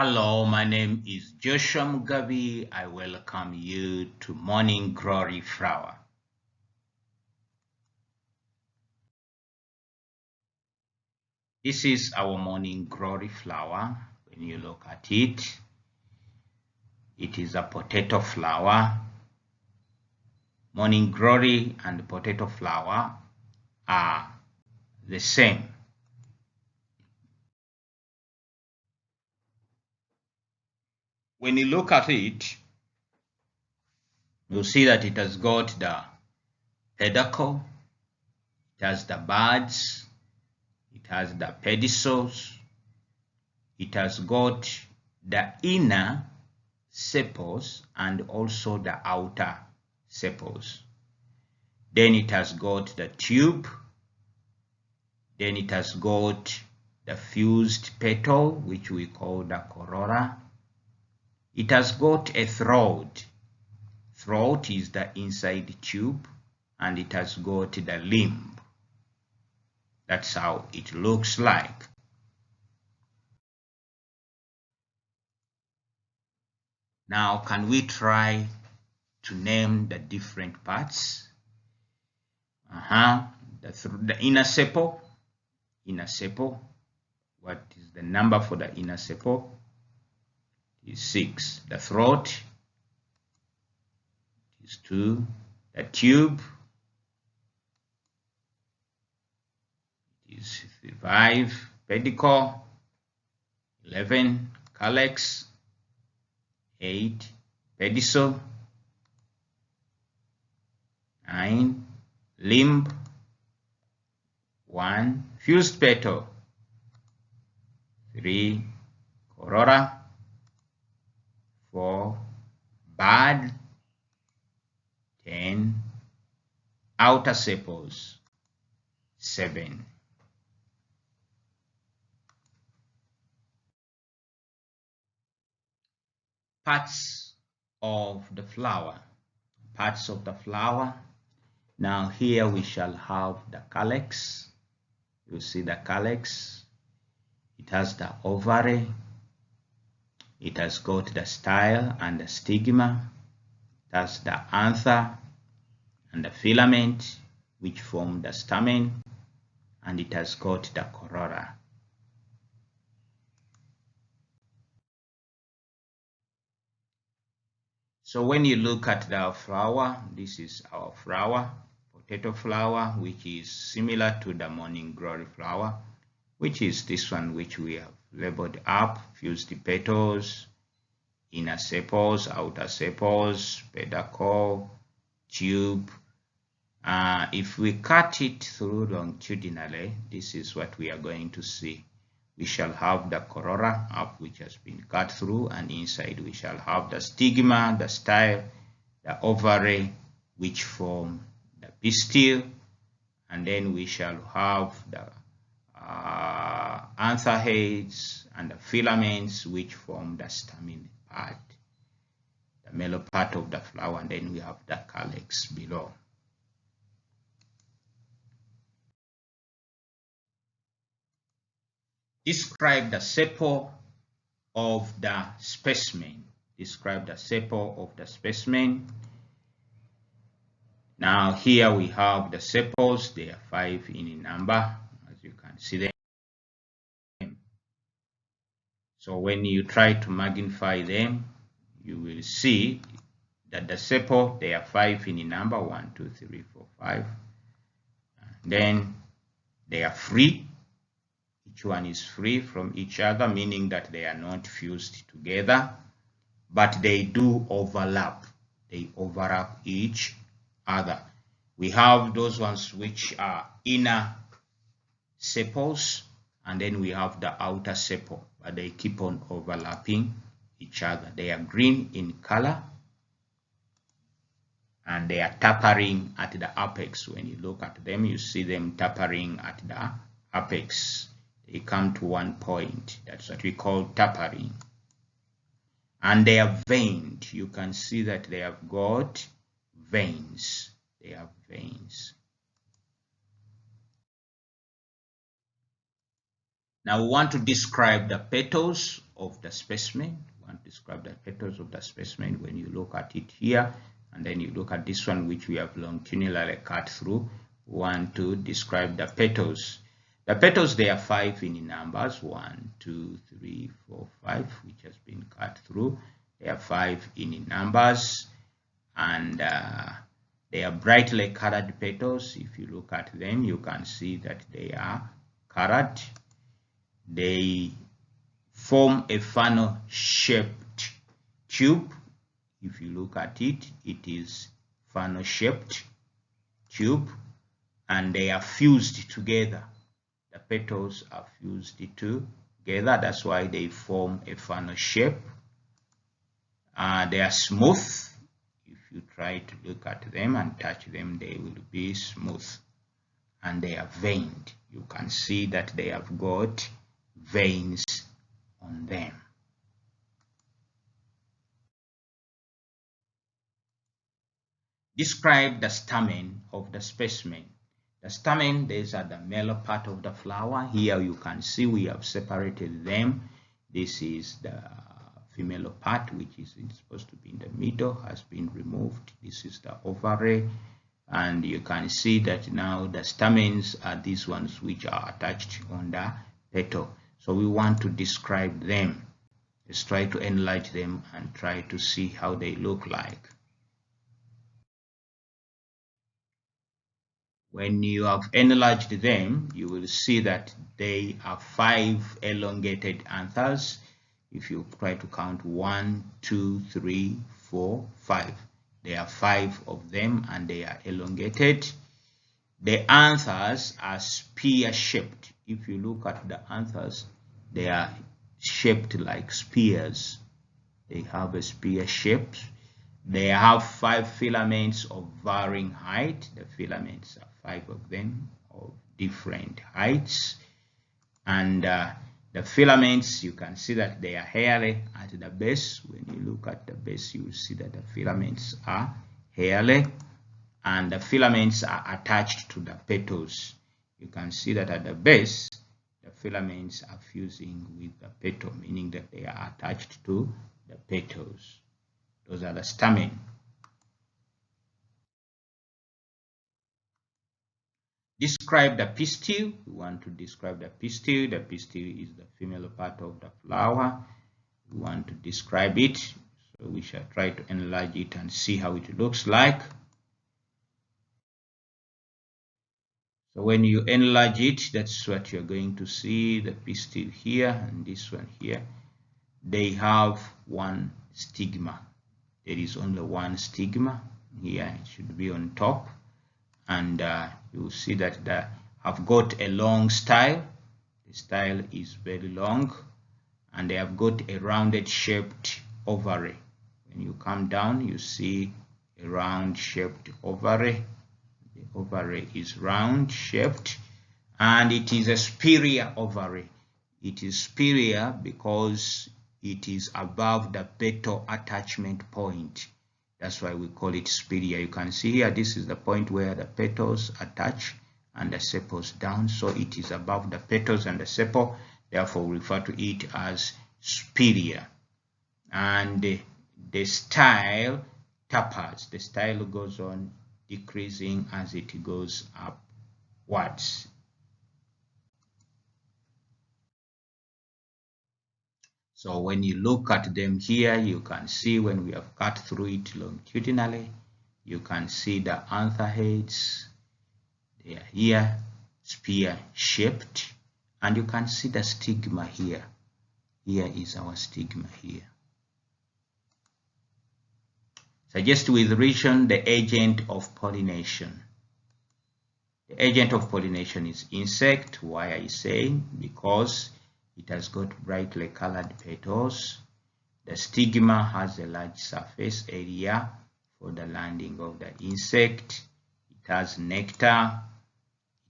Hello, my name is Joshua Mugabi. I welcome you to Morning Glory Flower. This is our Morning Glory flower. When you look at it, it is a potato flower. Morning Glory and potato flower are the same. When you look at it, you'll see that it has got the pedicle, it has the buds, it has the pedicels, it has got the inner sepals and also the outer sepals. Then it has got the tube. Then it has got the fused petal, which we call the corolla. It has got a throat. Throat is the inside tube, and it has got the limb. That's how it looks like. Now, can we try to name the different parts? The inner sepal. Inner sepal. What is the number for the inner sepal? Is 6. The throat is 2. The tube is 5. Pedicle 11. Calyx 8. Pedicel 9. Limb 1. Fused petal 3. Corolla 4. Bud 10. Outer sepals 7. Parts of the flower. Parts of the flower. Now here we shall have the calyx. You see the calyx. It has the ovary. It has got the style and the stigma. It has the anther and the filament, which form the stamen, and it has got the corolla. So when you look at the flower, this is our flower, potato flower, which is similar to the morning glory flower, which is this one which we have labeled up: fused petals, inner sepals, outer sepals, pedicle, tube. If we cut it through longitudinally, this is what we are going to see. We shall have the corolla up, which has been cut through, and inside we shall have the stigma, the style, the ovary, which form the pistil, and then we shall have the anther heads and the filaments, which form the stamen part, the mellow part of the flower, and then we have the calyx below. Describe the sepal of the specimen. Describe the sepal of the specimen. Now here we have the sepals. They are 5 in number, as you can see them. So when you try to magnify them, you will see that the sepal, they are 5 in number: 1, 2, 3, 4, 5. Then they are free. Each one is free from each other, meaning that they are not fused together, but they do overlap. They overlap each other. We have those ones which are inner sepals, and then we have the outer sepal, but they keep on overlapping each other. They are green in color, and they are tapering at the apex. When you look at them, you see them tapering at the apex. They come to one point. That's what we call tapering. And they are veined. You can see that they have got veins. They have veins. Now we want to describe the petals of the specimen. We want to describe the petals of the specimen when you look at it here, and then you look at this one which we have longitudinally cut through. We want to describe the petals. The petals, they are 5 in numbers, 1, 2, 3, 4, 5, which has been cut through. They are 5 in numbers, and they are brightly colored petals. If you look at them, you can see that they are colored. They form a funnel-shaped tube. If you look at it, it is funnel-shaped tube, and they are fused together. The petals are fused together. That's why they form a funnel shape. They are smooth. If you try to look at them and touch them, they will be smooth. And they are veined. You can see that they have got veins on them. Describe the stamen of the specimen. The stamen, these are the male part of the flower. Here you can see we have separated them. This is the female part, which is supposed to be in the middle, has been removed. This is the ovary, and you can see that now the stamens are these ones which are attached on the petal. So we want to describe them. Let's try to enlarge them and try to see how they look like. When you have enlarged them, you will see that they are 5 elongated anthers. If you try to count 1, 2, 3, 4, 5, there are 5 of them, and they are elongated. The anthers are spear-shaped. If you look at the anthers, they are shaped like spears. They have a spear shape. They have 5 filaments of varying height. The filaments are 5 of them of different heights, and the filaments, you can see that they are hairy at the base. When you look at the base, you will see that the filaments are hairy, and the filaments are attached to the petals. You can see that at the base, the filaments are fusing with the petal, meaning that they are attached to the petals. Those are the stamen. Describe the pistil. We want to describe the pistil. The pistil is the female part of the flower. We want to describe it. So we shall try to enlarge it and see how it looks like. So when you enlarge it, that's what you're going to see. The pistil here and this one here. They have one stigma. There is only one stigma here. It should be on top. And you will see that they have got a long style. The style is very long, and they have got a rounded shaped ovary. When you come down, you see a round shaped ovary. The ovary is round shaped, and it is a superior ovary. It is superior because it is above the petal attachment point. That's why we call it superior. You can see here, this is the point where the petals attach and the sepals down. So it is above the petals and the sepal. Therefore, we refer to it as superior. And the style tapers. The style goes on decreasing as it goes upwards. So when you look at them here, you can see when we have cut through it longitudinally, you can see the anther heads. They are here, spear-shaped, and you can see the stigma here. Here is our stigma here. Suggest with region the agent of pollination. The agent of pollination is insect. Why I say? Because it has got brightly colored petals. The stigma has a large surface area for the landing of the insect. It has nectar.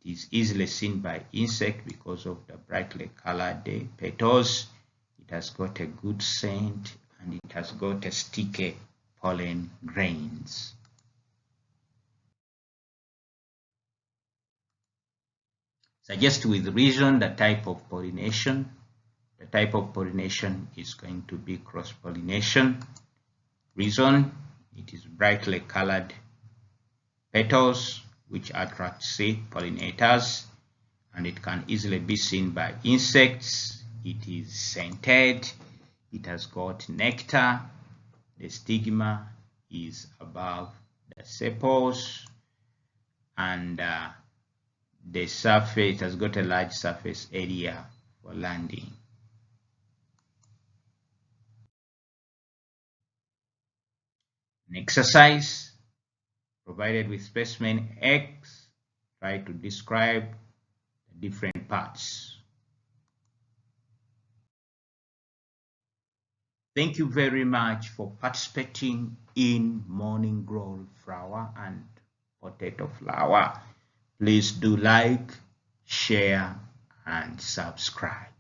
It is easily seen by insect because of the brightly colored petals. It has got a good scent, and it has got a sticky pollen grains. Suggest with reason the type of pollination. The type of pollination is going to be cross-pollination. Reason, it is brightly colored petals which attract seed pollinators, and it can easily be seen by insects. It is scented, it has got nectar, the stigma is above the sepals, and the surface has got a large surface area for landing. An exercise provided with specimen X, try to describe the different parts. Thank you very much for participating in morning glory flower and potato flower. Please do like, share, and subscribe.